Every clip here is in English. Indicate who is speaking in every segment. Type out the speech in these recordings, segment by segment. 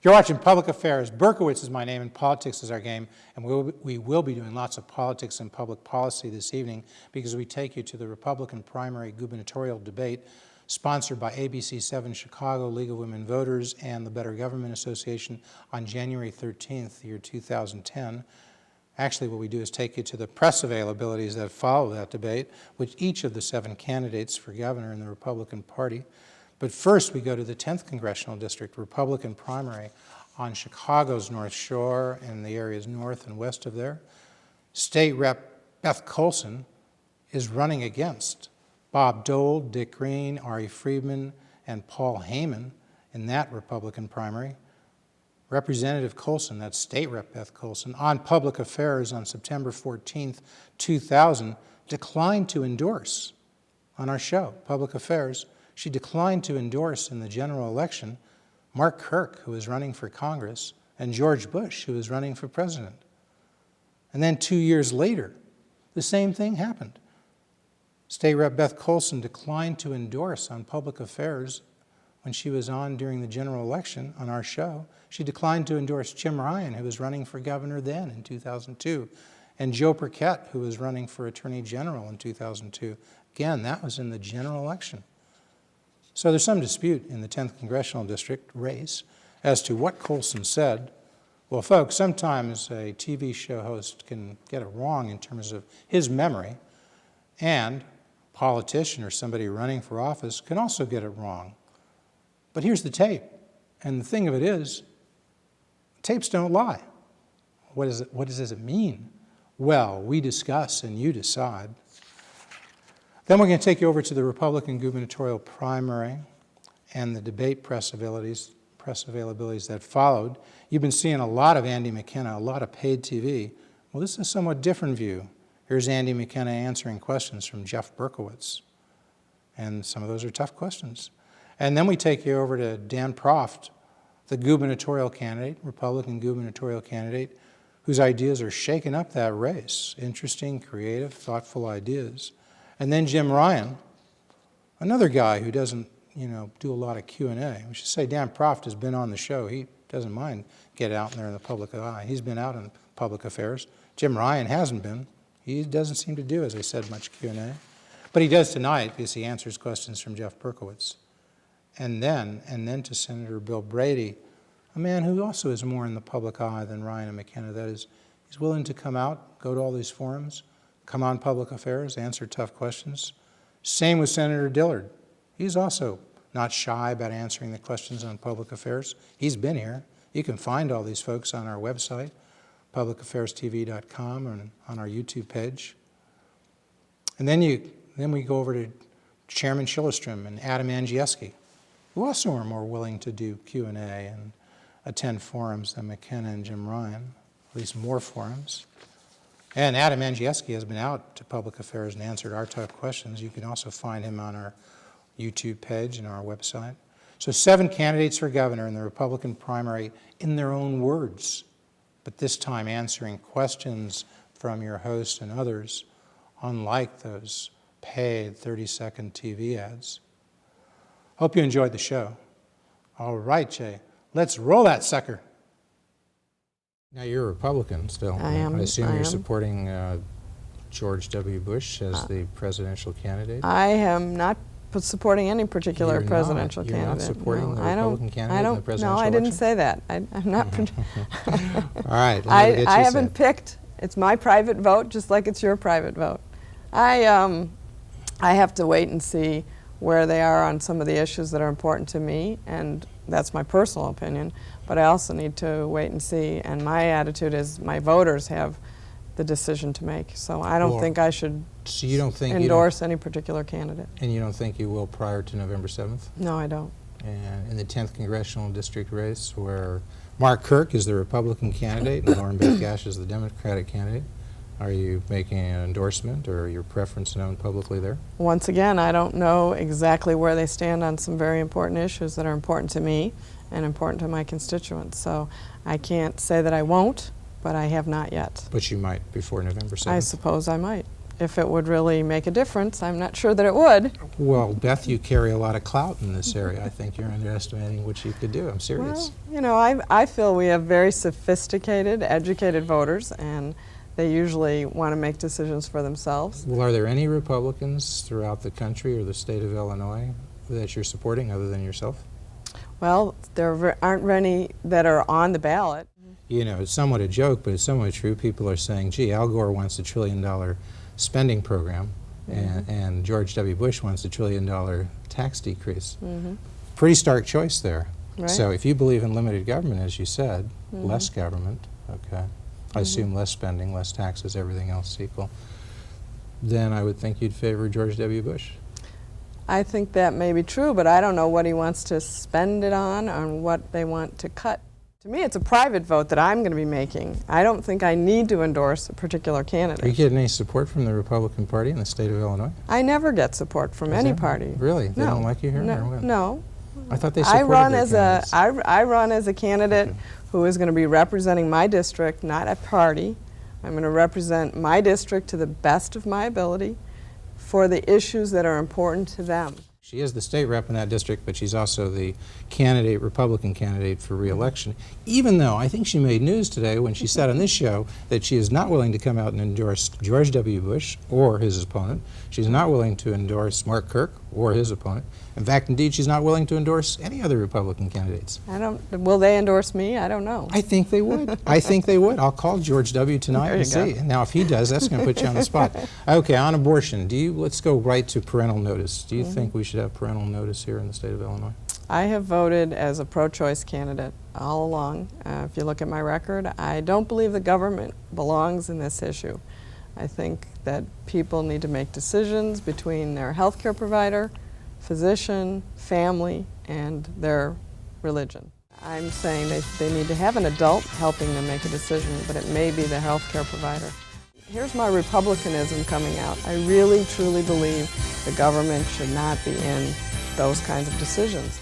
Speaker 1: You're watching Public Affairs. Berkowitz is my name and politics is our game, and we will be doing lots of politics and public policy this evening because we take you to the Republican primary gubernatorial debate sponsored by ABC 7 Chicago, League of Women Voters, and the Better Government Association on January 13th, year 2010. Actually, what we do is take you to the press availabilities that follow that debate with each of the 7 candidates for governor in the Republican Party. But first, we go to the 10th Congressional District Republican primary on Chicago's North Shore and the areas north and west of there. State Rep. Beth Coulson is running against Bob Dole, Dick Green, Ari Friedman, and Paul Heyman in that Republican primary. Representative Coulson, that's State Rep. Beth Coulson, on Public Affairs on September 14th, 2000, declined to endorse on our show, Public Affairs. She declined to endorse in the general election Mark Kirk, who was running for Congress, and George Bush, who was running for president. And then 2 years later, the same thing happened. State Rep. Beth Coulson declined to endorse on Public Affairs when she was on during the general election on our show. She declined to endorse Jim Ryan, who was running for governor then in 2002, and Joe Burkett, who was running for attorney general in 2002. Again, that was in the general election. So there's some dispute in the 10th Congressional District race as to what Coulson said. Well, folks, sometimes a TV show host can get it wrong in terms of his memory, and a politician or somebody running for office can also get it wrong. But here's the tape, and the thing of it is, tapes don't lie. What does it mean? Well, we discuss and you decide. Then we're going to take you over to the Republican gubernatorial primary and the debate press availabilities that followed. You've been seeing a lot of Andy McKenna, a lot of paid TV. Well, this is a somewhat different view. Here's Andy McKenna answering questions from Jeff Berkowitz. And some of those are tough questions. And then we take you over to Dan Proft, the gubernatorial candidate, Republican gubernatorial candidate, whose ideas are shaking up that race. Interesting, creative, thoughtful ideas. And then Jim Ryan, another guy who doesn't, do a lot of Q&A. We should say Dan Proft has been on the show. He doesn't mind getting out there in the public eye. He's been out in public affairs. Jim Ryan hasn't been. He doesn't seem to do, as I said, much Q&A. But he does tonight because he answers questions from Jeff Berkowitz. And then to Senator Bill Brady, a man who also is more in the public eye than Ryan and McKenna. That is, he's willing to come out, go to all these forums, come on Public Affairs, answer tough questions. Same with Senator Dillard. He's also not shy about answering the questions on Public Affairs. He's been here. You can find all these folks on our website, publicaffairs.tv.com, and on our YouTube page. And then we go over to Chairman Schillestrom and Adam Andrzejewski, who also are more willing to do Q&A and attend forums than McKenna and Jim Ryan, at least more forums. And Adam Andrzejewski has been out to Public Affairs and answered our tough questions. You can also find him on our YouTube page and our website. So 7 candidates for governor in the Republican primary in their own words, but this time answering questions from your host and others, unlike those paid 30-second TV ads. Hope you enjoyed the show. All right, Jay, let's roll that sucker. Now, you're a Republican still.
Speaker 2: I am.
Speaker 1: I assume you're supporting George W. Bush as the presidential candidate?
Speaker 2: I am not supporting any particular presidential candidate.
Speaker 1: You're not supporting the Republican candidate in the presidential election?
Speaker 2: No, I didn't say that. I'm not.
Speaker 1: All right.
Speaker 2: I haven't picked. It's my private vote, just like it's your private vote. I have to wait and see where they are on some of the issues that are important to me, and that's my personal opinion. But I also need to wait and see, and my attitude is my voters have the decision to make. So I don't think I should endorse any particular candidate.
Speaker 1: And you don't think you will prior to November 7th?
Speaker 2: No, I don't.
Speaker 1: And in the 10th Congressional District race, where Mark Kirk is the Republican candidate and Lauren Beth Gash is the Democratic candidate, are you making an endorsement or your preference known publicly there?
Speaker 2: Once again, I don't know exactly where they stand on some very important issues that are important to me and important to my constituents. So I can't say that I won't, but I have not yet.
Speaker 1: But you might before November 7th?
Speaker 2: I suppose I might. if it would really make a difference. I'm not sure that it would.
Speaker 1: Well, Beth, you carry a lot of clout in this area. I think you're underestimating what you could do. I'm serious.
Speaker 2: Well, you know, I feel we have very sophisticated, educated voters, and they usually want to make decisions for themselves.
Speaker 1: Well, are there any Republicans throughout the country or the state of Illinois that you're supporting other than yourself?
Speaker 2: Well, there aren't any that are on the ballot.
Speaker 1: You know, it's somewhat a joke, but it's somewhat true. People are saying, gee, Al Gore wants $1 trillion spending program, and George W. Bush wants $1 trillion tax decrease. Pretty stark choice there.
Speaker 2: Right.
Speaker 1: So if you believe in limited government, as you said, less government, okay, I assume less spending, less taxes, everything else equal, then I would think you'd favor George W. Bush.
Speaker 2: I think that may be true, but I don't know what he wants to spend it on what they want to cut. To me, it's a private vote that I'm going to be making. I don't think I need to endorse a particular candidate.
Speaker 1: Are you getting any support from the Republican Party in the state of Illinois?
Speaker 2: I never get support from any party.
Speaker 1: Really? They don't like you here?
Speaker 2: No. No.
Speaker 1: I thought they supported
Speaker 2: I run as a candidate who is going to be representing my district, not a party. I'm going to represent my district to the best of my ability for the issues that are important to them.
Speaker 1: She is the state rep in that district, but she's also the candidate, Republican candidate for re-election, even though I think she made news today when she said on this show that she is not willing to come out and endorse George W. Bush or his opponent. She's not willing to endorse Mark Kirk or his opponent. In fact, indeed, she's not willing to endorse any other Republican candidates.
Speaker 2: Will they endorse me? I don't know.
Speaker 1: I think they would. I think they would. I'll call George W. tonight and see. Now, if he does, that's going to put you on the spot. Okay, on abortion, let's go right to parental notice. Do you think we should have parental notice here in the state of Illinois?
Speaker 2: I have voted as a pro-choice candidate all along. If you look at my record, I don't believe the government belongs in this issue. I think that people need to make decisions between their health care provider, physician, family, and their religion. I'm saying they need to have an adult helping them make a decision, but it may be the health care provider. Here's my Republicanism coming out. I really, truly believe the government should not be in those kinds of decisions.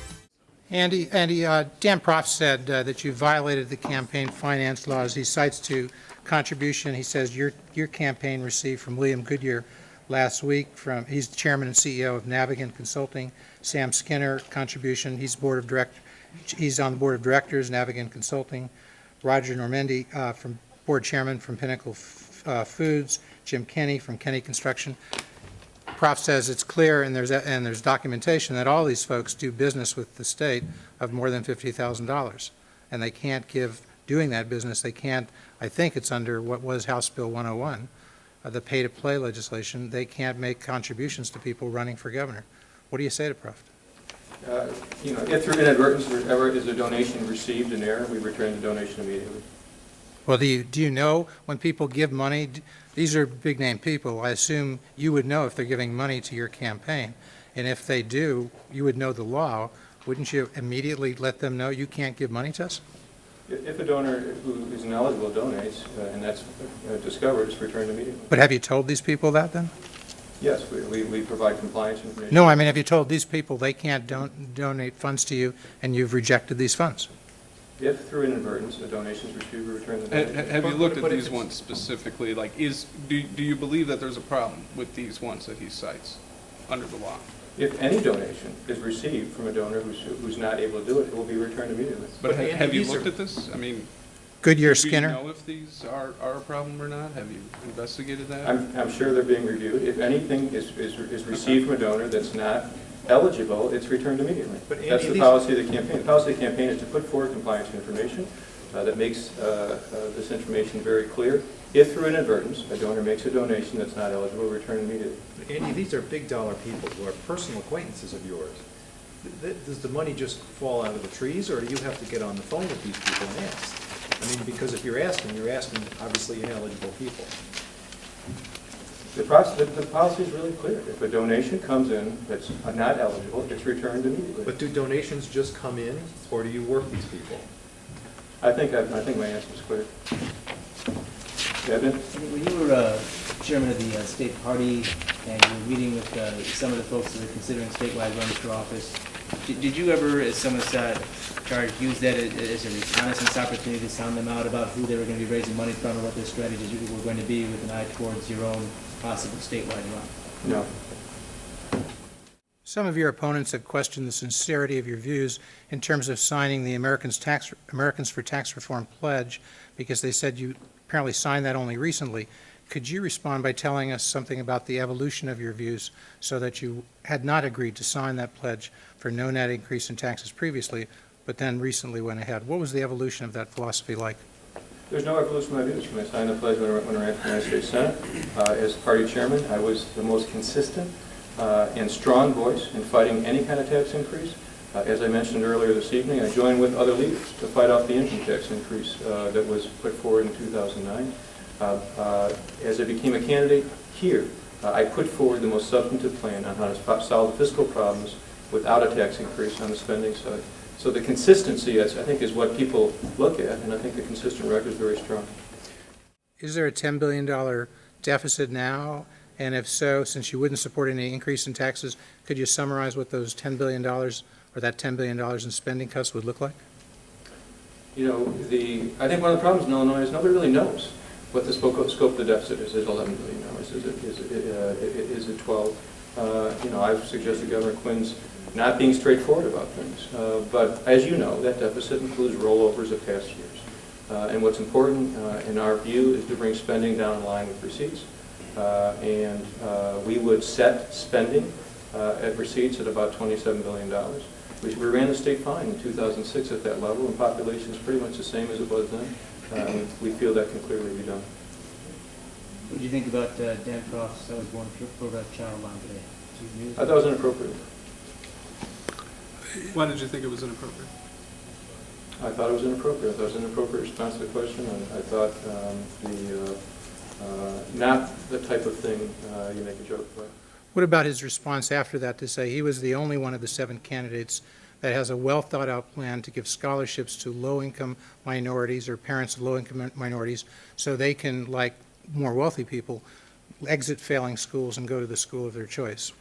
Speaker 1: Andy, Dan Proft said that you violated the campaign finance laws. He cites to contribution, he says your campaign received from William Goodyear last week. He's the chairman and CEO of Navigant Consulting. Sam Skinner, contribution, he's on the board of directors, Navigant Consulting. Roger Normandy, from board chairman from Pinnacle Foods. Jim Kenny from Kenny Construction. Prof says it's clear, and there's documentation that all these folks do business with the state of more than $50,000, and they can't doing that business. They can't. I think it's under what was House Bill 101, the pay-to-play legislation. They can't make contributions to people running for governor. What do you say to Prof?
Speaker 3: If through inadvertence ever is a donation received in error, we return the donation immediately.
Speaker 1: Well, do you know when people give money? These are big-name people. I assume you would know if they're giving money to your campaign. And if they do, you would know the law. Wouldn't you immediately let them know you can't give money to us?
Speaker 3: If a donor who is ineligible donates, and that's discovered, it's returned immediately.
Speaker 1: But have you told these people that then?
Speaker 3: Yes, we provide compliance information.
Speaker 1: No, I mean, have you told these people they can't donate funds to you and you've rejected these funds?
Speaker 3: If through inadvertence a donation is received, we return the donation.
Speaker 4: Have you looked at these ones specifically? Like, do you believe that there's a problem with these ones that he cites under the law?
Speaker 3: If any donation is received from a donor who's not able to do it, it will be returned immediately.
Speaker 4: But have you looked at this? I mean,
Speaker 1: Goodyear,
Speaker 4: do you
Speaker 1: Skinner?
Speaker 4: know if these are a problem or not? Have you investigated that?
Speaker 3: I'm sure they're being reviewed. If anything is received from a donor that's not eligible, it's returned immediately. But Andy, that's the policy of the campaign. The policy of the campaign is to put forward compliance information that makes this information very clear. If through inadvertence a donor makes a donation that's not eligible, return immediately.
Speaker 5: But Andy, these are big dollar people who are personal acquaintances of yours. Does the money just fall out of the trees, or do you have to get on the phone with these people and ask? I mean, because if you're asking obviously ineligible people.
Speaker 3: The policy is really clear. If a donation comes in that's not eligible, it's returned immediately.
Speaker 5: But do donations just come in, or do you work these people?
Speaker 3: I think my answer is clear. Evan?
Speaker 6: When you were chairman of the state party and you were meeting with some of the folks that are considering statewide runs for office, did you ever, as someone said, use that as a reconnaissance opportunity to sound them out about who they were going to be raising money from and what their strategies were going to be with an eye towards your own possible statewide run?
Speaker 3: No.
Speaker 1: Some of your opponents have questioned the sincerity of your views in terms of signing the Americans for Tax Reform pledge, because they said you apparently signed that only recently. Could you respond by telling us something about the evolution of your views so that you had not agreed to sign that pledge for no net increase in taxes previously, but then recently went ahead? What was the evolution of that philosophy like?
Speaker 3: There's no evolution of my views. When I signed the pledge when I ran for the United States Senate, as party chairman, I was the most consistent and strong voice in fighting any kind of tax increase. As I mentioned earlier this evening, I joined with other leaders to fight off the income tax increase that was put forward in 2009. As I became a candidate here, I put forward the most substantive plan on how to solve the fiscal problems without a tax increase on the spending side. So the consistency, I think, is what people look at, and I think the consistent record is very strong.
Speaker 1: Is there a $10 billion deficit now? And if so, since you wouldn't support any increase in taxes, could you summarize what those $10 billion or that $10 billion in spending cuts would look like?
Speaker 3: You know, I think one of the problems in Illinois is nobody really knows what the scope of the deficit is. Is it $11 billion? Is it 12? You know, I've suggested Governor Quinn's not being straightforward about things. But as you know, that deficit includes rollovers of past years. And what's important in our view is to bring spending down in line with receipts. We would set spending at receipts at about $27 billion. We ran the state fine in 2006 at that level, and population is pretty much the same as it was then. We feel that can clearly be done.
Speaker 6: What do you think about Dan Croft's "I was born for a child" line today?
Speaker 3: I thought it was inappropriate.
Speaker 4: Why did you think it was inappropriate?
Speaker 3: I thought it was inappropriate. I thought it was an inappropriate response to the question. I thought not the type of thing you make a joke about.
Speaker 1: What about his response after that to say he was the only one of the 7 candidates that has a well-thought-out plan to give scholarships to low-income minorities or parents of low-income minorities so they can, like more wealthy people, exit failing schools and go to the school of their choice?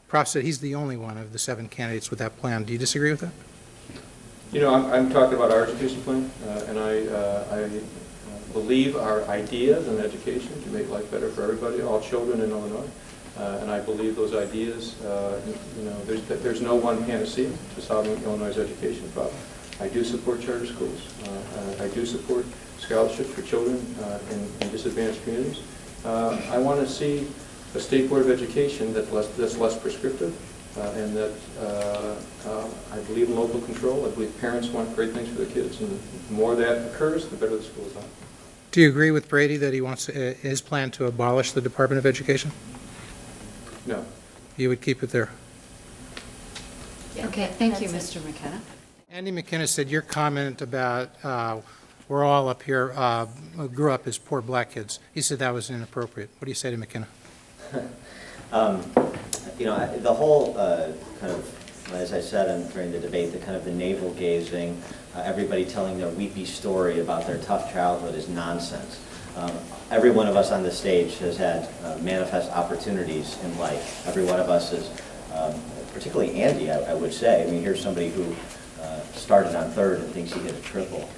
Speaker 1: Prof said he's the only one of the 7 candidates with that plan. Do you disagree with that?
Speaker 3: You know, I'm talking about our education plan, and I believe our ideas in education to make life better for everybody, all children in Illinois. And I believe those ideas, you know, there's no one panacea to solving Illinois' education problem. I do support charter schools. I do support scholarships for children in disadvantaged communities. I want to see a state board of education that's less prescriptive, and that I believe in local control. I believe parents want great things for their kids, and the more that occurs, the better the schools are.
Speaker 1: Do you agree with Brady that he wants his plan to abolish the Department of Education?
Speaker 3: No.
Speaker 1: You would keep it there?
Speaker 7: Okay, thank you, Mr. McKenna.
Speaker 1: Andy McKenna said your comment about we're all up here grew up as poor black kids. He said that was inappropriate. What do you say to McKenna?
Speaker 8: You know, the whole kind of, as I said during the debate, the kind of the navel-gazing, everybody telling their weepy story about their tough childhood is nonsense. Every one of us on the stage has had manifest opportunities in life. Every one of us is, particularly Andy, I would say. I mean, here's somebody who started on third and thinks he hit a triple.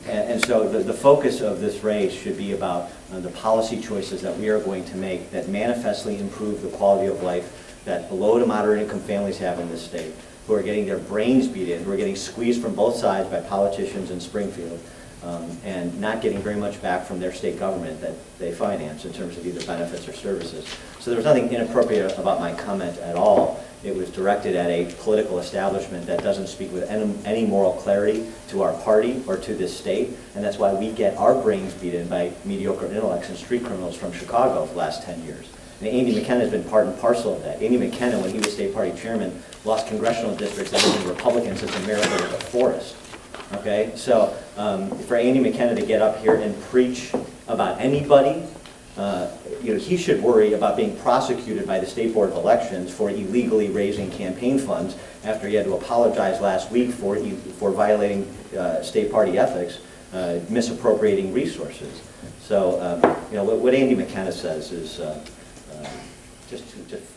Speaker 8: And so the focus of this race should be about the policy choices that we are going to make that manifestly improve the quality of life that below to moderate income families have in this state, who are getting their brains beat in, who are getting squeezed from both sides by politicians in Springfield, and not getting very much back from their state government that they finance in terms of either benefits or services. So there was nothing inappropriate about my comment at all. It was directed at a political establishment that doesn't speak with any moral clarity to our party or to this state, and that's why we get our brains beat in by mediocre intellects and street criminals from Chicago for the last 10 years. And Andy McKenna has been part and parcel of that. Andy McKenna, when he was state party chairman, lost congressional districts that were Republicans as America was a forest. Okay, so for Andy McKenna to get up here and preach about anybody, you know, he should worry about being prosecuted by the State Board of Elections for illegally raising campaign funds after he had to apologize last week for violating state party ethics, misappropriating resources. So, you know, what Andy McKenna says is just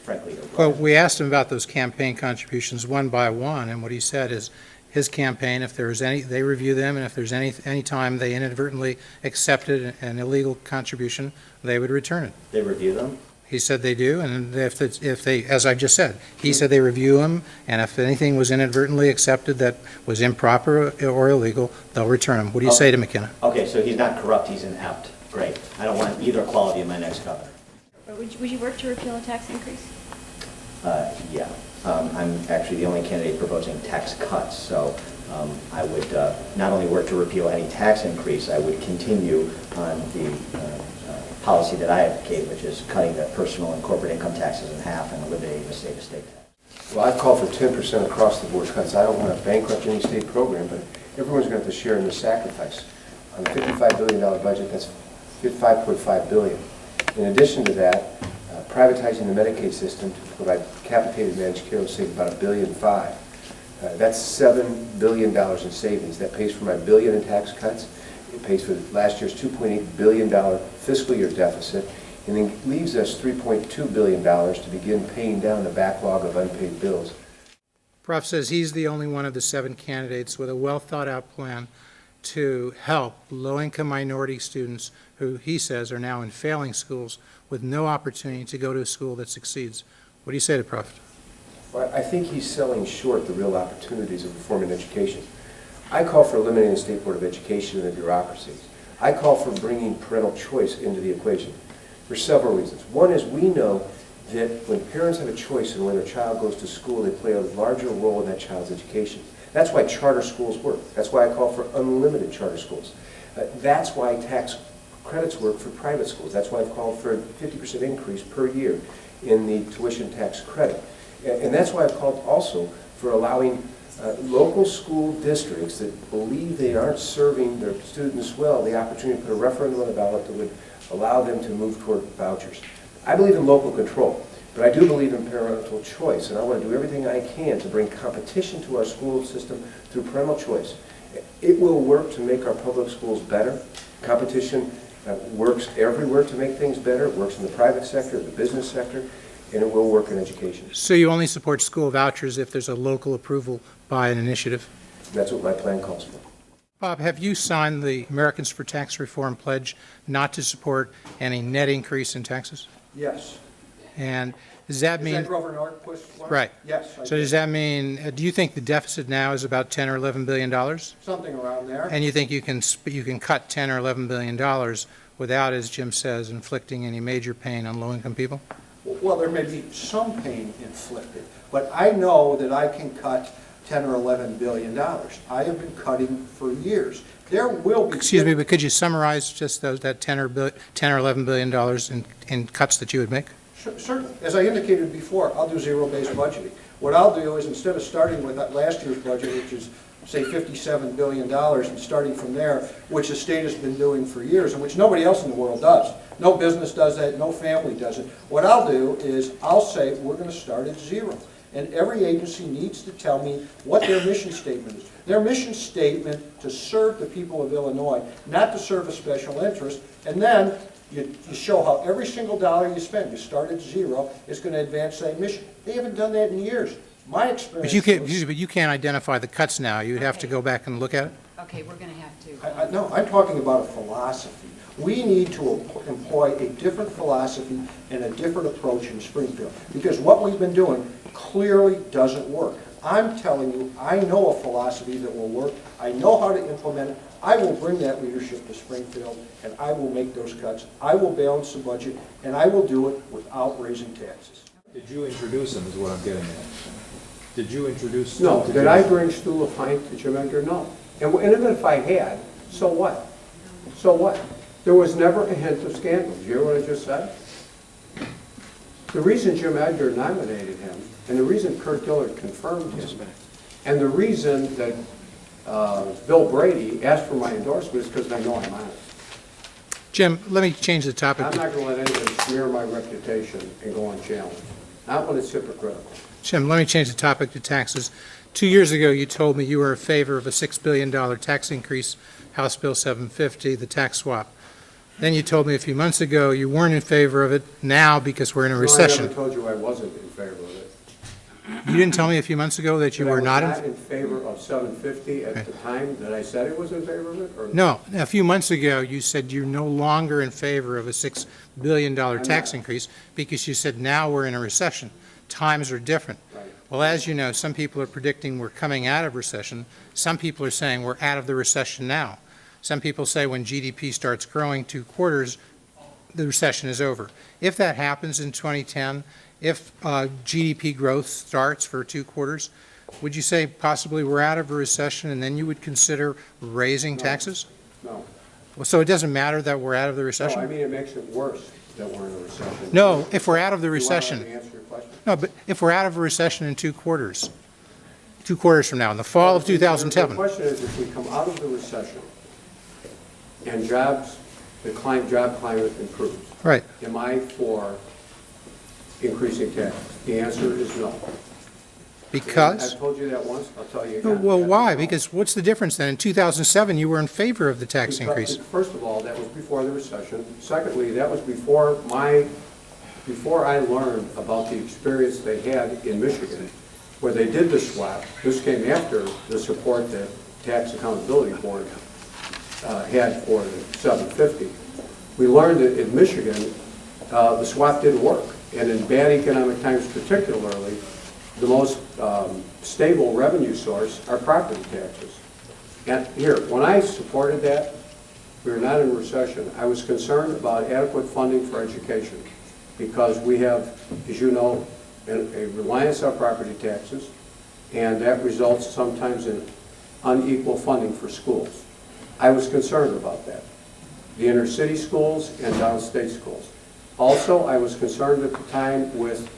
Speaker 8: frankly irrelevant.
Speaker 1: Well, we asked him about those campaign contributions one by one, and what he said is his campaign, if there's any, they review them, and if there's any time they inadvertently accepted an illegal contribution, they would return it.
Speaker 8: They review them?
Speaker 1: He said they do, and if they, as I just said, he said they review them, and if anything was inadvertently accepted that was improper or illegal, they'll return them. What do you say to McKenna?
Speaker 8: Okay, so he's not corrupt, he's inept. Great. I don't want either quality in my next governor.
Speaker 7: Would you work to repeal a tax increase?
Speaker 8: Yeah. I'm actually the only candidate proposing tax cuts, so I would not only work to repeal any tax increase, I would continue on the policy that I advocate, which is cutting the personal and corporate income taxes in half and eliminating the state-to-state tax.
Speaker 9: Well, I call for 10% across-the-board cuts. I don't want to bankrupt any state program, but everyone's going to have to share in the sacrifice. On a $55 billion budget, that's $5.5 billion. In addition to that, privatizing the Medicaid system to provide capitated managed care will save about $1.5 billion. That's $7 billion in savings. That pays for my $1 billion in tax cuts. It pays for last year's $2.8 billion fiscal year deficit, and then leaves us $3.2 billion to begin paying down the backlog of unpaid bills.
Speaker 1: Prof says he's the only one of the 7 candidates with a well-thought-out plan to help low-income minority students who he says are now in failing schools with no opportunity to go to a school that succeeds. What do you say to Prof?
Speaker 9: Well, I think he's selling short the real opportunities of reforming education. I call for eliminating the State Board of Education and the bureaucracies. I call for bringing parental choice into the equation for several reasons. One is we know that when parents have a choice in where their child goes to school, they play a larger role in that child's education. That's why charter schools work. That's why I call for unlimited charter schools. That's why tax credits work for private schools. That's why I've called for a 50% increase per year in the tuition tax credit. And that's why I've called also for allowing local school districts that believe they aren't serving their students well the opportunity to put a referendum on the ballot that would allow them to move toward vouchers. I believe in local control, but I do believe in parental choice, and I want to do everything I can to bring competition to our school system through parental choice. It will work to make our public schools better. Competition works everywhere to make things better. It works in the private sector, the business sector, and it will work in education.
Speaker 1: So you only support school vouchers if there's a local approval by an initiative?
Speaker 9: That's what my plan calls for.
Speaker 1: Bob, have you signed the Americans for Tax Reform pledge not to support any net increase in taxes?
Speaker 10: Yes.
Speaker 1: And does that mean...
Speaker 10: Is that Grover Norquist one?
Speaker 1: Right.
Speaker 10: Yes.
Speaker 1: So does that mean, do you think the deficit now is about $10 or $11 billion?
Speaker 10: Something around there.
Speaker 1: And you think you can cut $10 or $11 billion without, as Jim says, inflicting any major pain on low-income people?
Speaker 10: Well, there may be some pain inflicted, but I know that I can cut 10 or 11 billion dollars. I have been cutting for years. There will be...
Speaker 1: Excuse me, but could you summarize just that 10 or $11 billion in cuts that you would make?
Speaker 10: Certainly. As I indicated before, I'll do zero-based budgeting. What I'll do is, instead of starting with that last year's budget, which is, say, $57 billion, and starting from there, which the state has been doing for years, and which nobody else in the world does. No business does that, no family does it. What I'll do is, I'll say, we're going to start at zero. And every agency needs to tell me what their mission statement is. Their mission statement to serve the people of Illinois, not to serve a special interest. And then you show how every single dollar you spend, you start at zero, is going to advance that mission. They haven't done that in years. My experience...
Speaker 1: But you can't identify the cuts now. You'd have to go back and look at it?
Speaker 7: Okay, we're going to have to...
Speaker 10: No, I'm talking about a philosophy. We need to employ a different philosophy and a different approach in Springfield, because what we've been doing clearly doesn't work. I'm telling you, I know a philosophy that will work. I know how to implement it. I will bring that leadership to Springfield, and I will make those cuts. I will balance the budget, and I will do it without raising taxes.
Speaker 5: Did you introduce him, is what I'm getting at? Did you introduce?
Speaker 11: No.
Speaker 5: him to
Speaker 11: Did
Speaker 5: Jim?
Speaker 11: I bring Stu Lafine to Jim Edgar? No. And even if I had, so what? So what? There was never a hint of scandal. Did you hear what I just said? The reason Jim Edgar nominated him, and the reason Kurt Dillard confirmed him, and the reason that Bill Brady asked for my endorsement is because they know I'm honest.
Speaker 1: Jim, let me change the topic.
Speaker 11: I'm not going to let anybody smear my reputation and go unchallenged. Not when it's hypocritical.
Speaker 1: Jim, let me change the topic to taxes. 2 years ago, you told me you were in favor of a $6 billion tax increase, House Bill 750, the tax swap. Then you told me a few months ago you weren't in favor of it now because we're in a recession.
Speaker 11: I never told you I wasn't in favor of it.
Speaker 1: You didn't tell me a few months ago that you were not
Speaker 11: That I was not in favor of 750 at the time that I said it was in favor of it, or?
Speaker 1: No, a few months ago, you said you're no longer in favor of a $6 billion tax increase because you said now we're in a recession. Times are different.
Speaker 11: Right.
Speaker 1: Well, as you know, some people are predicting we're coming out of recession. Some people are saying we're out of the recession now. Some people say when GDP starts growing 2 quarters, the recession is over. If that happens in 2010, if GDP growth starts for 2 quarters, would you say possibly we're out of a recession and then you would consider raising taxes?
Speaker 11: No.
Speaker 1: Well, so it doesn't matter that we're out of the recession?
Speaker 11: No, I mean, it makes it worse that we're in a recession.
Speaker 1: No, if we're out of the
Speaker 11: You want
Speaker 1: recession.
Speaker 11: me to answer your question?
Speaker 1: No, but if we're out of a recession in 2 quarters, 2 quarters from now, in the fall of
Speaker 11: The
Speaker 1: 2007.
Speaker 11: question is, if we come out of the recession and job climate improves,
Speaker 1: Right.
Speaker 11: am I for increasing taxes? The answer is no.
Speaker 1: Because?
Speaker 11: I've told you that once, I'll tell you again.
Speaker 1: Well, why?
Speaker 11: No.
Speaker 1: Because what's the difference then? In 2007, you were in favor of the tax increase.
Speaker 11: First of all, that was before the recession. Secondly, that was before I learned about the experience they had in Michigan, where they did the swap. This came after the support that Tax Accountability Board had for the 750. We learned that in Michigan, the swap didn't work. And in bad economic times particularly, the most stable revenue source are property taxes. And here, when I supported that, we were not in a recession. I was concerned about adequate funding for education because we have, as you know, a reliance on property taxes, and that results sometimes in unequal funding for schools. I was concerned about that, the inner city schools and downstate schools. Also, I was concerned at the time with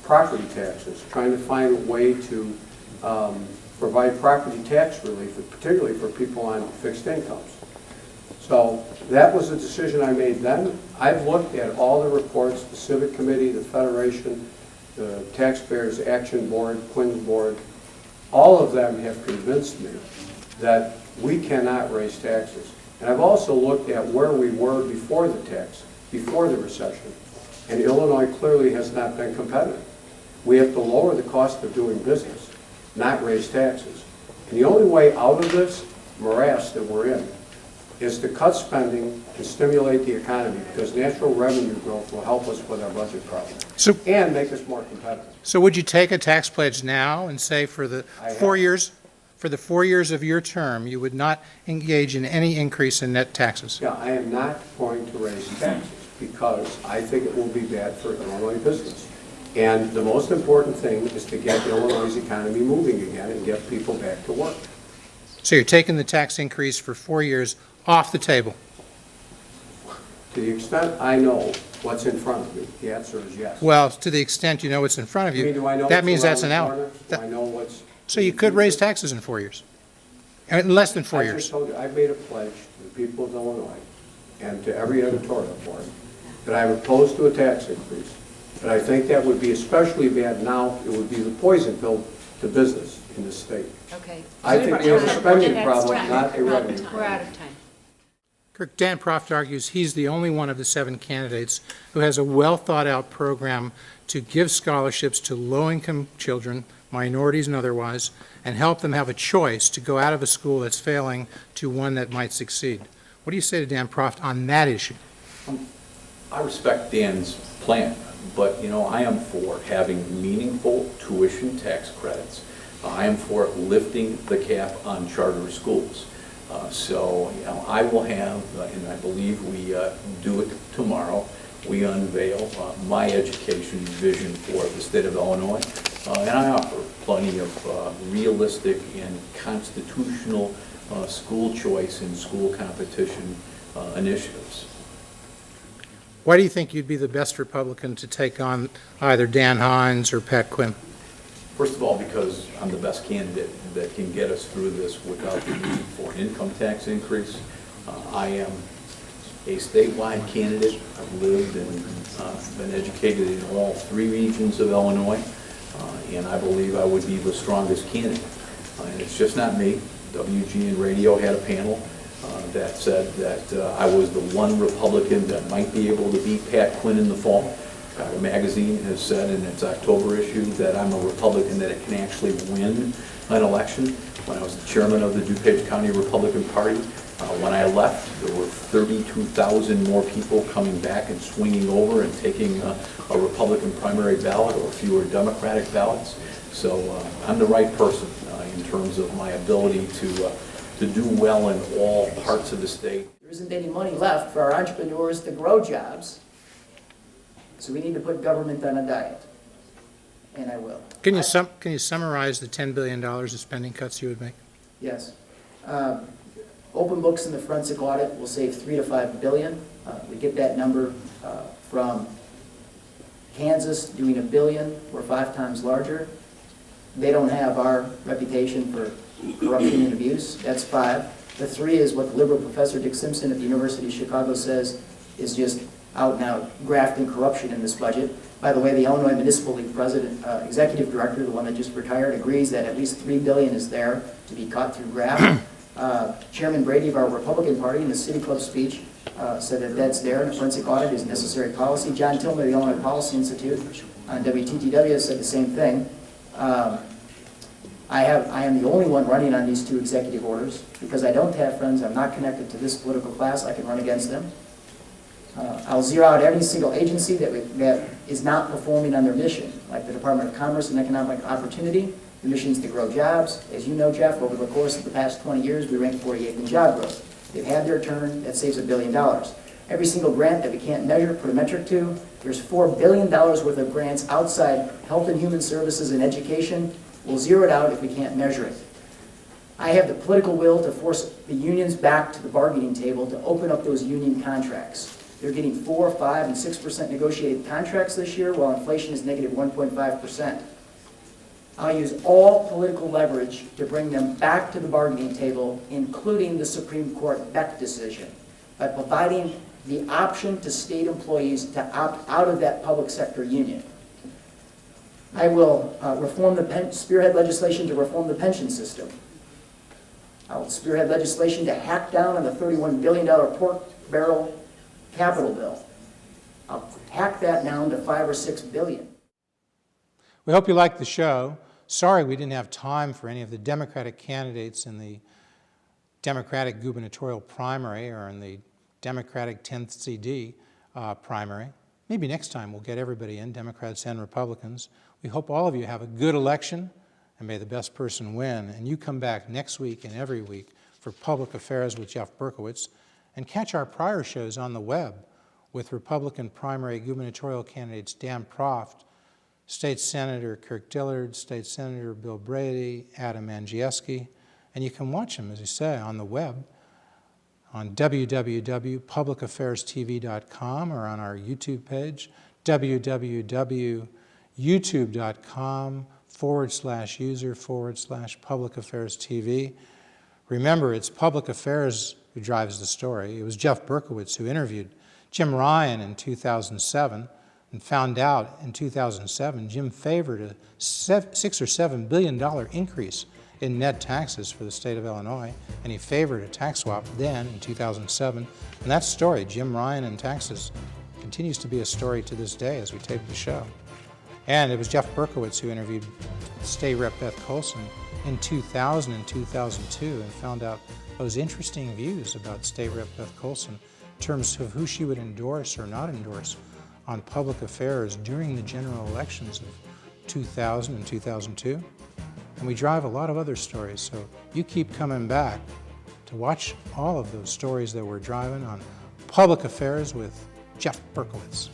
Speaker 11: property taxes, trying to find a way to provide property tax relief, particularly for people on fixed incomes. So that was a decision I made then. I've looked at all the reports, the Civic Committee, the Federation, the Taxpayers Action Board, Quinn's Board. All of them have convinced me that we cannot raise taxes. And I've also looked at where we were before the recession. And Illinois clearly has not been competitive. We have to lower the cost of doing business, not raise taxes. And the only way out of this morass that we're in is to cut spending and stimulate the economy, because natural revenue growth will help us with our budget problem and make us more competitive.
Speaker 1: So would you take a tax pledge now and say for the 4 years, for the 4 years of your term, you would not engage in any increase in net taxes?
Speaker 11: Yeah, I am not going to raise taxes because I think it will be bad for Illinois business. And the most important thing is to get Illinois' economy moving again and get people back to work.
Speaker 1: So you're taking the tax increase for 4 years off the table?
Speaker 11: To the extent I know what's in front of me, the answer is yes.
Speaker 1: Well, to the extent you know what's in front of
Speaker 11: I mean,
Speaker 1: you,
Speaker 11: do I know
Speaker 1: that
Speaker 11: what's
Speaker 1: means that's
Speaker 11: around
Speaker 1: an
Speaker 11: the corner?
Speaker 1: out.
Speaker 11: Do I know what's...
Speaker 1: So you could raise taxes in 4 years, in less than 4
Speaker 11: I
Speaker 1: years.
Speaker 11: just told you, I made a pledge to the people of Illinois and to every editorial board that I'm opposed to a tax increase. But I think that would be especially bad now. It would be the poison pill to business in this state.
Speaker 7: Okay.
Speaker 11: I think we have a spending
Speaker 7: That's
Speaker 11: problem,
Speaker 7: right.
Speaker 11: not a revenue
Speaker 7: We're
Speaker 11: problem.
Speaker 7: out of time.
Speaker 1: Kirk, Dan Proft argues he's the only one of the 7 candidates who has a well-thought-out program to give scholarships to low-income children, minorities and otherwise, and help them have a choice to go out of a school that's failing to one that might succeed. What do you say to Dan Proft on that issue?
Speaker 12: I respect Dan's plan, but, you know, I am for having meaningful tuition tax credits. I am for lifting the cap on charter schools. So, you know, I will have, and I believe we do it tomorrow, we unveil my education vision for the state of Illinois, and I offer plenty of realistic and constitutional school choice and school competition initiatives.
Speaker 1: Why do you think you'd be the best Republican to take on either Dan Hines or Pat Quinn?
Speaker 12: First of all, because I'm the best candidate that can get us through this without the need for an income tax increase. I am a statewide candidate. I've lived and been educated in all 3 regions of Illinois, and I believe I would be the strongest candidate. And it's just not me. WGN Radio had a panel that said that I was the one Republican that might be able to beat Pat Quinn in the fall. The magazine has said in its October issue that I'm a Republican, that it can actually win an election. When I was the chairman of the DuPage County Republican Party, when I left, there were 32,000 more people coming back and swinging over and taking a Republican primary ballot or fewer Democratic ballots. So I'm the right person in terms of my ability to do well in all parts of the state.
Speaker 13: There isn't any money left for our entrepreneurs to grow jobs, so we need to put government on a diet, and I will.
Speaker 1: Can you summarize the $10 billion of spending cuts you would make?
Speaker 13: Yes. Open books in the forensic audit will save $3 to $5 billion. We get that number from Kansas doing $1 billion. We're 5 times larger. They don't have our reputation for corruption and abuse. That's 5. The 3 is what the liberal professor Dick Simpson at the University of Chicago says is just out and out graft and corruption in this budget. By the way, the Illinois Municipal League president, executive director, the one that just retired, agrees that at least $3 billion is there to be cut through graft. Chairman Brady of our Republican Party in the City Club speech said that that's there, and a forensic audit is necessary policy. John Tillman of the Illinois Policy Institute on WTTW said the same thing. I am the only one running on these 2 executive orders because I don't have friends. I'm not connected to this political class. I can run against them. I'll zero out every single agency that is not performing on their mission, like the Department of Commerce and Economic Opportunity. The mission is to grow jobs. As you know, Jeff, over the course of the past 20 years, we ranked 48th in job growth. They've had their turn. That saves $1 billion. Every single grant that we can't measure, put a metric to, there's $4 billion worth of grants outside health and human services and education. We'll zero it out if we can't measure it. I have the political will to force the unions back to the bargaining table to open up those union contracts. They're getting 4%, 5%, and 6% negotiated contracts this year, while inflation is negative 1.5%. I'll use all political leverage to bring them back to the bargaining table, including the Supreme Court Beck decision, by providing the option to state employees to opt out of that public sector union. I will spearhead legislation to reform the pension system. I will spearhead legislation to hack down on the $31 billion pork barrel capital bill. I'll hack that down to $5 or $6 billion.
Speaker 1: We hope you liked the show. Sorry we didn't have time for any of the Democratic candidates in the Democratic gubernatorial primary or in the Democratic 10th CD primary. Maybe next time we'll get everybody in, Democrats and Republicans. We hope all of you have a good election, and may the best person win. And you come back next week and every week for Public Affairs with Jeff Berkowitz, and catch our prior shows on the web with Republican primary gubernatorial candidates Dan Proft, State Senator Kirk Dillard, State Senator Bill Brady, Adam Andrzejewski, and you can watch them, as you say, on the web on www.publicaffairs.tv.com or on our YouTube page, www.youtube.com/user/publicaffairs.tv. Remember, it's Public Affairs who drives the story. It was Jeff Berkowitz who interviewed Jim Ryan in 2007 and found out in 2007 Jim favored a $6 or $7 billion increase in net taxes for the state of Illinois, and he favored a tax swap then in 2007. And that story, Jim Ryan and taxes, continues to be a story to this day as we tape the show. And it was Jeff Berkowitz who interviewed State Rep Beth Coulson in 2000 and 2002 and found out those interesting views about State Rep Beth Coulson in terms of who she would endorse or not endorse on public affairs during the general elections of 2000 and 2002. And we drive a lot of other stories, so you keep coming back to watch all of those stories that we're driving on Public Affairs with Jeff Berkowitz.